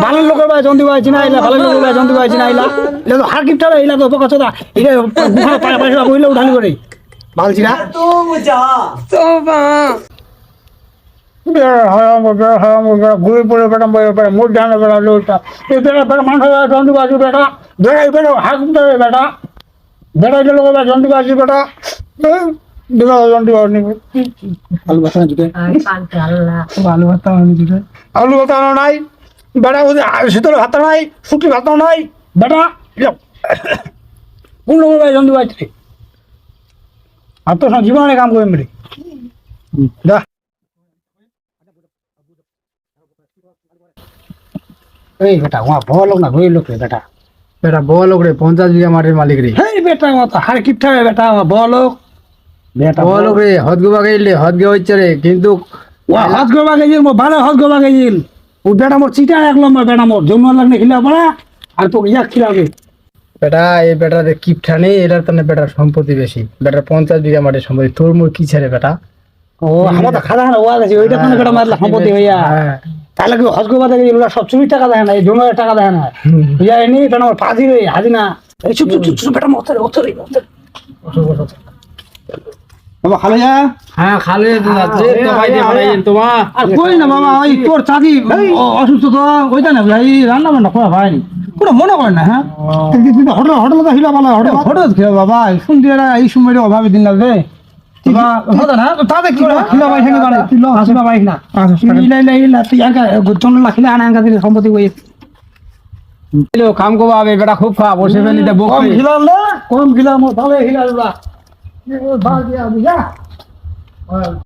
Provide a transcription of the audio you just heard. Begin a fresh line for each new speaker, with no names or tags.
ভালো লোকের ভাই জন্দি ভাই চিনা আইলা ভালো লোকের ভাই জন্দি ভাই চিনা আইলা এটা তো হার কিপটা আইলা তো পকাচোদা এটা গুহা পয়সা বইলে উঠালি করে ভালছি না ঘুরে পড়ে বেটা মোট জানা বেটা লোকটা এই বেটা বেটা মানুষ জন্দি বাজু বেটা বেটা এই বেটা হার কিপটা বেটা বেটা এটা লোকের ভাই জন্দি বাজু বেটা জন্দি বাজু আলু বাতা জুটে আলু বাতা জুটে আলু ভাত নাই বেটা শীতল ভাত নাই শুকি ভাত নাই বেটা কোন লোকের ভাই জন্দি বাজছে আর তো জীবনে কাম করে মেরে যা এই বেটা ওয়া বড় লোক না গরিব লোক রে বেটা
বেটা বড় লোক রে 50 বিঘা মাটির মালিক রে
এই বেটা মত হার কিপটা বেটা বড় লোক বেটা
বড় লোক রে হদগুবা গেলে হদগে হচ্ছে রে কিন্তু
ওয়া হজ গোবা গেজিল মো ভালো হজ গোবা গেজিল ও বেটা মোর চিটা এক নম্বর বেটা মোর জন্য লাগনে খিলা পড়া আর তো ইয়া খিলাবে
বেটা এই বেটার কিপটা নেই এটার তনে বেটার সম্পত্তি বেশি বেটার 50 বিঘা মাটির সম্পত্তি তোর মোর কি ছেড়ে বেটা
ও আমার তো খাদা না ওয়া গেছে ওইটা কোন বেটা মারলা সম্পত্তি হইয়া তাহলে কি হজ গোবা গেজিল ওরা সব চুরি টাকা দেয় না এই জন্য টাকা দেয় না ইয়া এনি বেটা মোর ফাজি রে হাজি না এই চুপ চুপ চুপ বেটা মোর ওতরে বাবা খালে যা
হ্যাঁ খালে যাচ্ছে তো ভাই দিয়ে বানাইছেন তোমা
আর কই না বাবা ওই তোর চাচি অসুস্থ তো ওইটা না ভাই রান্না বান্না করা হয়নি কোনো মনে করে না হ্যাঁ হোটেল হোটেল তো হিলা বলা হোটেল হোটেল খেয়ে বাবা শুনতে এরা এই সময় অভাবে দিন লাগবে কথা না তাদের কি খিলা ভাই সঙ্গে জানে আসিবা ভাই না ইলা ইলা তুই একা গুতন লাখিলা আনা একা দিলে সম্পত্তি কই
কাম করবা বেটা খুব খা বসে ফেলিতে
কম
বকরি
খিলা মো ভাবে খিলা